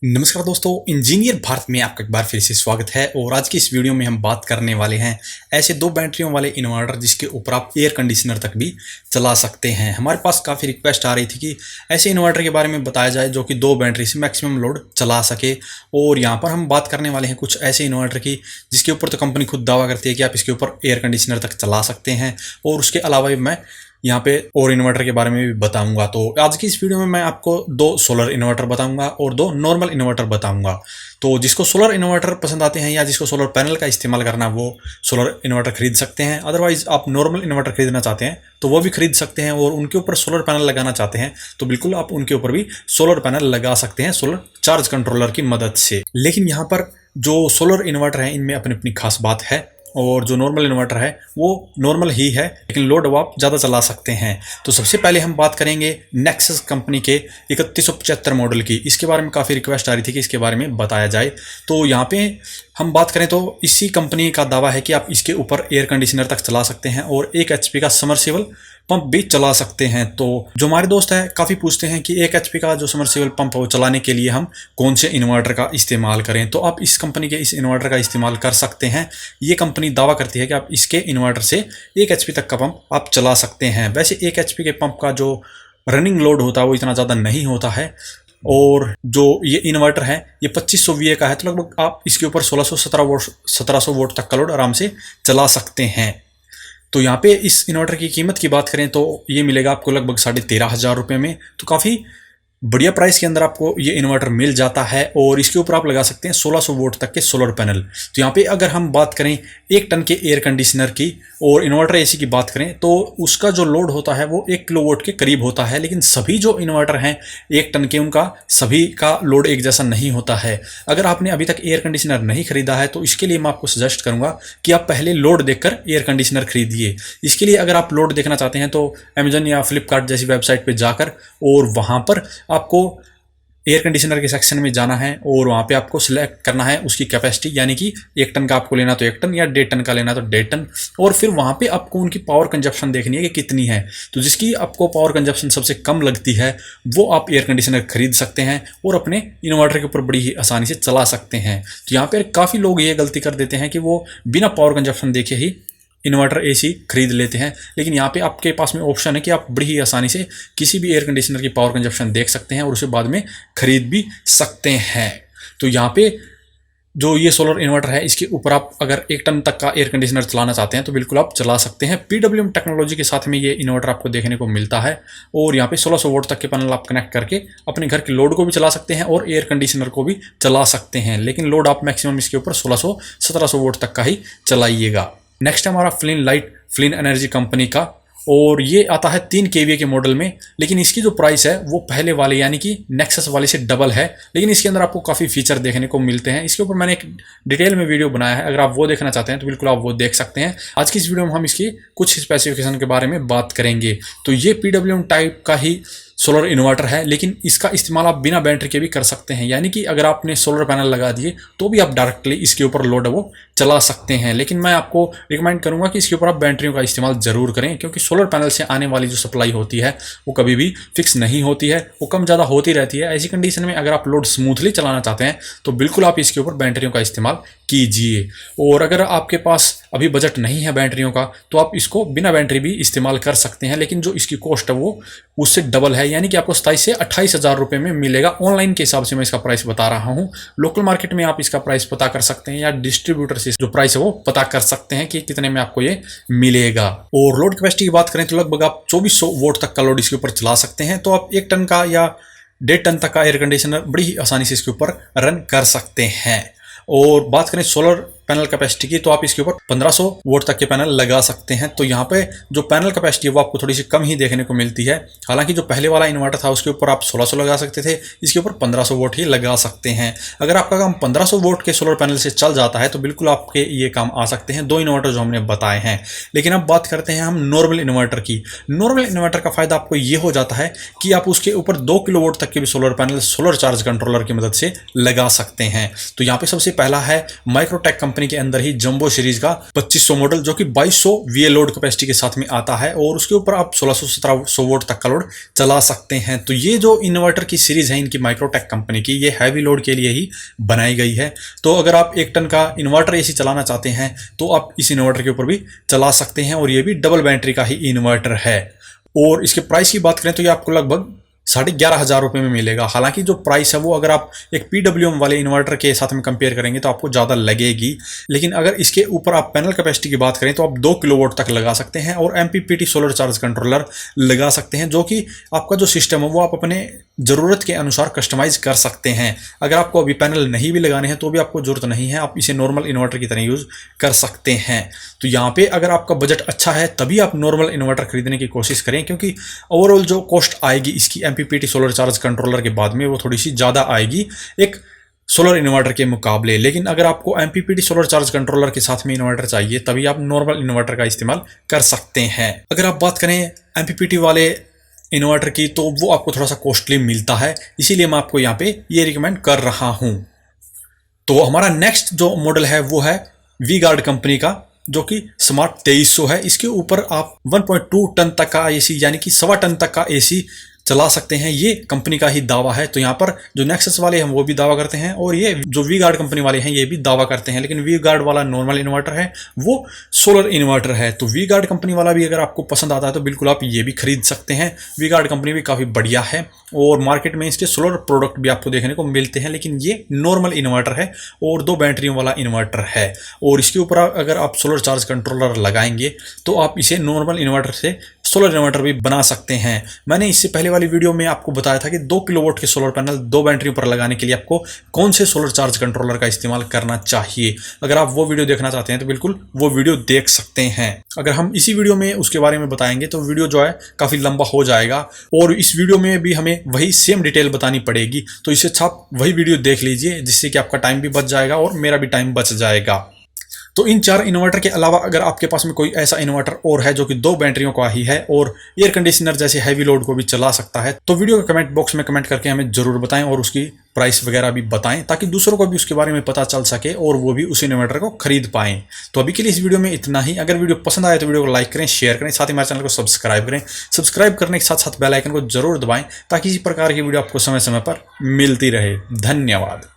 नमस्कार दोस्तों, इंजीनियर भारत में आपका एक बार फिर से स्वागत है। और आज की इस वीडियो में हम बात करने वाले हैं ऐसे दो बैटरियों वाले इन्वर्टर जिसके ऊपर आप एयर कंडीशनर तक भी चला सकते हैं। हमारे पास काफ़ी रिक्वेस्ट आ रही थी कि ऐसे इन्वर्टर के बारे में बताया जाए जो कि दो बैटरी से मैक्सिमम लोड चला सके। और यहाँ पर हम बात करने वाले हैं कुछ ऐसे इन्वर्टर की जिसके ऊपर तो कंपनी खुद दावा करती है कि आप इसके ऊपर एयर कंडीशनर तक चला सकते हैं। और उसके अलावा भी मैं यहाँ पे और इन्वर्टर के बारे में भी बताऊंगा। तो आज की इस वीडियो में मैं आपको दो सोलर इन्वर्टर बताऊंगा और दो नॉर्मल इन्वर्टर बताऊंगा। तो जिसको सोलर इन्वर्टर पसंद आते हैं या जिसको सोलर पैनल का इस्तेमाल करना, वो सोलर इन्वर्टर खरीद सकते हैं। अदरवाइज आप नॉर्मल इन्वर्टर खरीदना चाहते हैं तो वो भी खरीद सकते हैं। और उनके ऊपर सोलर पैनल लगाना चाहते हैं तो बिल्कुल आप उनके ऊपर भी सोलर पैनल लगा सकते हैं सोलर चार्ज कंट्रोलर की मदद से। लेकिन यहाँ पर जो सोलर इन्वर्टर है इनमें अपनी अपनी खास बात है। और जो नॉर्मल इन्वर्टर है वो नॉर्मल ही है लेकिन लोड आप ज़्यादा चला सकते हैं। तो सबसे पहले हम बात करेंगे नेक्सस कंपनी के 3175 मॉडल की। इसके बारे में काफ़ी रिक्वेस्ट आ रही थी कि इसके बारे में बताया जाए। तो यहाँ पे हम बात करें तो इसी कंपनी का दावा है कि आप इसके ऊपर एयर कंडीशनर तक चला सकते हैं और 1 HP का समरसेबल पंप भी चला सकते हैं। तो जो हमारे दोस्त हैं काफ़ी पूछते हैं कि 1 HP का जो समरसेबल पंप है वो चलाने के लिए हम कौन से इन्वर्टर का इस्तेमाल करें। तो आप इस कंपनी के इस इन्वर्टर का इस्तेमाल कर सकते हैं। ये कंपनी दावा करती है कि आप इसके इन्वर्टर से 1 HP तक का पंप आप चला सकते हैं। वैसे 1 HP के पंप का जो रनिंग लोड होता है वो इतना ज़्यादा नहीं होता है। और जो ये इन्वर्टर है ये 2500 VA का है, तो लगभग आप इसके ऊपर 1700 वोल्ट तक का लोड आराम से चला सकते हैं। तो यहाँ पे इस इन्वर्टर की कीमत की बात करें तो ये मिलेगा आपको लगभग 13,500 रुपये में। तो काफ़ी बढ़िया प्राइस के अंदर आपको ये इन्वर्टर मिल जाता है। और इसके ऊपर आप लगा सकते हैं 1600 वोल्ट तक के सोलर पैनल। तो यहाँ पे अगर हम बात करें 1 टन के एयर कंडीशनर की और इन्वर्टर AC की बात करें तो उसका जो लोड होता है वो 1 किलोवाट के करीब होता है। लेकिन सभी जो इन्वर्टर हैं 1 टन के उनका सभी का लोड एक जैसा नहीं होता है। अगर आपने अभी तक एयर कंडीशनर नहीं खरीदा है तो इसके लिए मैं आपको सजेस्ट करूँगा कि आप पहले लोड देखकर एयर कंडीशनर खरीदिए। इसके लिए अगर आप लोड देखना चाहते हैं तो अमेजन या फ्लिपकार्ट जैसी वेबसाइट पर जाकर और वहाँ पर आपको एयर कंडीशनर के सेक्शन में जाना है और वहाँ पे आपको सिलेक्ट करना है उसकी कैपेसिटी, यानी कि 1 टन का आपको लेना तो 1 टन या 1.5 टन का लेना तो 1.5 टन। और फिर वहाँ पे आपको उनकी पावर कंजप्शन देखनी है कि कितनी है। तो जिसकी आपको पावर कंजप्शन सबसे कम लगती है वो आप एयर कंडीशनर खरीद सकते हैं और अपने इन्वर्टर के ऊपर बड़ी ही आसानी से चला सकते हैं। तो यहाँ पर काफ़ी लोग ये गलती कर देते हैं कि वो बिना पावर कंजप्शन देखे ही इन्वर्टर AC खरीद लेते हैं। लेकिन यहाँ पे आपके पास में ऑप्शन है कि आप बड़ी ही आसानी से किसी भी एयर कंडीशनर की पावर कंजप्शन देख सकते हैं और उसे बाद में खरीद भी सकते हैं। तो यहाँ पे जो ये सोलर इन्वर्टर है इसके ऊपर आप अगर 1 टन तक का एयर कंडीशनर चलाना चाहते हैं तो बिल्कुल आप चला सकते हैं। PWM टेक्नोलॉजी के साथ में ये इन्वर्टर आपको देखने को मिलता है। और यहाँ पे 1600 वोल्ट तक के पैनल आप कनेक्ट करके अपने घर के लोड को भी चला सकते हैं और एयर कंडीशनर को भी चला सकते हैं। लेकिन लोड आप मैक्सिमम इसके ऊपर 1600-1700 वोल्ट तक का ही चलाइएगा। नेक्स्ट है हमारा फ्लिन एनर्जी कंपनी का और ये आता है 3 kVA के मॉडल में। लेकिन इसकी जो प्राइस है वो पहले वाले यानी कि नेक्सस वाले से डबल है। लेकिन इसके अंदर आपको काफ़ी फीचर देखने को मिलते हैं। इसके ऊपर मैंने एक डिटेल में वीडियो बनाया है, अगर आप वो देखना चाहते हैं तो बिल्कुल आप वो देख सकते हैं। आज की इस वीडियो में हम इसकी कुछ स्पेसिफिकेशन के बारे में बात करेंगे। तो ये PWM टाइप का ही सोलर इन्वर्टर है लेकिन इसका इस्तेमाल आप बिना बैटरी के भी कर सकते हैं। यानी कि अगर आपने सोलर पैनल लगा दिए तो भी आप डायरेक्टली इसके ऊपर लोड वो चला सकते हैं। लेकिन मैं आपको रिकमेंड करूंगा कि इसके ऊपर आप बैटरियों का इस्तेमाल ज़रूर करें, क्योंकि सोलर पैनल से आने वाली जो सप्लाई होती है वो कभी भी फिक्स नहीं होती है, वो कम ज़्यादा होती रहती है। ऐसी कंडीशन में अगर आप लोड स्मूथली चलाना चाहते हैं तो बिल्कुल आप इसके ऊपर बैटरियों का इस्तेमाल कीजिए। और अगर आपके पास अभी बजट नहीं है बैटरियों का तो आप इसको बिना बैटरी भी इस्तेमाल कर सकते हैं। लेकिन जो इसकी कॉस्ट है वो उससे डबल है, यानी कि आपको 27 से 28,000 रुपये में मिलेगा। ऑनलाइन के हिसाब से मैं इसका प्राइस बता रहा हूँ। लोकल मार्केट में आप इसका प्राइस पता कर सकते हैं या डिस्ट्रीब्यूटर से जो प्राइस है वो पता कर सकते हैं कि कितने में आपको ये मिलेगा। और लोड कैपेसिटी की बात करें तो लगभग आप 2400 वोल्ट तक का लोड इसके ऊपर चला सकते हैं। तो आप 1 टन का या 1.5 टन तक का एयर कंडीशनर बड़ी ही आसानी से इसके ऊपर रन कर सकते हैं। और बात करें सोलर पैनल कैपेसिटी की तो आप इसके ऊपर 1500 वोल्ट तक के पैनल लगा सकते हैं। तो यहाँ पे जो पैनल कैपेसिटी है वो आपको थोड़ी सी कम ही देखने को मिलती है। हालांकि जो पहले वाला इन्वर्टर था उसके ऊपर आप 1600 लगा सकते थे, इसके ऊपर 1500 वोल्ट ही लगा सकते हैं। अगर आपका काम 1500 वोल्ट के सोलर पैनल से चल जाता है तो बिल्कुल आपके ये काम आ सकते हैं, दो इन्वर्टर जो हमने बताए हैं। लेकिन अब बात करते हैं हम नॉर्मल इन्वर्टर की। नॉर्मल इन्वर्टर का फायदा आपको ये हो जाता है कि आप उसके ऊपर 2 किलोवाट तक के भी solar panel solar charge controller की मदद से लगा सकते हैं। तो यहाँ पे सबसे पहला है माइक्रोटेक कंपनी के अंदर ही जंबो सीरीज का 2500 मॉडल जो कि 2200 VA लोड कैपेसिटी के साथ में आता है और उसके ऊपर आप 1600-1700 वोल्ट तक का लोड चला सकते हैं। तो ये जो इन्वर्टर की सीरीज है इनकी माइक्रोटेक कंपनी की, ये हैवी लोड के लिए ही बनाई गई है। तो अगर आप 1 टन का इन्वर्टर AC चलाना चाहते हैं तो आप इस इन्वर्टर के ऊपर भी चला सकते हैं और ये भी डबल बैटरी का ही इन्वर्टर है। और इसके प्राइस की बात करें तो ये आपको लगभग 11,500 रुपये में मिलेगा। हालांकि जो प्राइस है वो अगर आप एक PWM वाले इन्वर्टर के साथ में कंपेयर करेंगे तो आपको ज़्यादा लगेगी, लेकिन अगर इसके ऊपर आप पैनल कैपेसिटी की बात करें तो आप 2 किलोवाट तक लगा सकते हैं और MPPT सोलर चार्ज कंट्रोलर लगा सकते हैं, जो कि आपका जो सिस्टम है वो आप अपने ज़रूरत के अनुसार कस्टमाइज़ कर सकते हैं। अगर आपको अभी पैनल नहीं भी लगाने हैं तो भी आपको ज़रूरत नहीं है, आप इसे नॉर्मल इन्वर्टर की तरह यूज़ कर सकते हैं। तो यहाँ पे अगर आपका बजट अच्छा है तभी आप नॉर्मल इन्वर्टर खरीदने की कोशिश करें, क्योंकि ओवरऑल जो कॉस्ट आएगी इसकी MPPT सोलर चार्ज कंट्रोलर के बाद में वो थोड़ी सी ज़्यादा आएगी एक सोलर इन्वर्टर के मुकाबले। लेकिन अगर आपको MPPT सोलर चार्ज कंट्रोलर के साथ में इन्वर्टर चाहिए तभी आप नॉर्मल इन्वर्टर का इस्तेमाल कर सकते हैं। अगर आप बात करें MPPT वाले इन्वर्टर की तो वो आपको थोड़ा सा कॉस्टली मिलता है, इसीलिए मैं आपको यहाँ पे ये रिकमेंड कर रहा हूँ। तो हमारा नेक्स्ट जो मॉडल है वो है V-Guard कंपनी का, जो कि स्मार्ट 2300 है। इसके ऊपर आप 1.2 टन तक का AC यानी कि 1.25 टन तक का AC चला सकते हैं, ये कंपनी का ही दावा है। तो यहाँ पर जो नेक्सस वाले हैं वो भी दावा करते हैं और ये जो V-Guard कंपनी वाले हैं ये भी दावा करते हैं, लेकिन V-Guard वाला नॉर्मल इन्वर्टर है, वो सोलर इन्वर्टर है। तो V-Guard कंपनी वाला भी अगर आपको पसंद आता है तो बिल्कुल आप ये भी खरीद सकते हैं। V-Guard कंपनी भी काफ़ी बढ़िया है और मार्केट में इसके सोलर प्रोडक्ट भी आपको देखने को मिलते हैं, लेकिन ये नॉर्मल इन्वर्टर है और 2 बैटरियों वाला इन्वर्टर है। और इसके ऊपर अगर आप सोलर चार्ज कंट्रोलर लगाएंगे तो आप इसे नॉर्मल इन्वर्टर से सोलर इन्वर्टर भी बना सकते हैं। मैंने इससे पहले वाली वीडियो में आपको बताया था कि 2 किलोवाट के सोलर पैनल 2 बैटरियों पर लगाने के लिए आपको कौन से सोलर चार्ज कंट्रोलर का इस्तेमाल करना चाहिए। अगर आप वो वीडियो देखना चाहते हैं तो बिल्कुल वो वीडियो देख सकते हैं। अगर हम इसी वीडियो में उसके बारे में बताएंगे तो वीडियो जो है काफ़ी लंबा हो जाएगा और इस वीडियो में भी हमें वही सेम डिटेल बतानी पड़ेगी। तो इससे अच्छा आप वही वीडियो देख लीजिए, जिससे कि आपका टाइम भी बच जाएगा और मेरा भी टाइम बच जाएगा। तो इन 4 इन्वर्टर के अलावा अगर आपके पास में कोई ऐसा इन्वर्टर और है जो कि 2 बैटरियों का ही है और एयर कंडीशनर जैसे हैवी लोड को भी चला सकता है तो वीडियो के कमेंट बॉक्स में कमेंट करके हमें ज़रूर बताएं और उसकी प्राइस वगैरह भी बताएं, ताकि दूसरों को भी उसके बारे में पता चल सके और वो भी उस इन्वर्टर को खरीद पाएं। तो अभी के लिए इस वीडियो में इतना ही। अगर वीडियो पसंद आए तो वीडियो को लाइक करें, शेयर करें, साथ ही हमारे चैनल को सब्सक्राइब करें। सब्सक्राइब करने के साथ साथ बेल आइकन को जरूर दबाएं ताकि इसी प्रकार की वीडियो आपको समय समय पर मिलती रहे। धन्यवाद।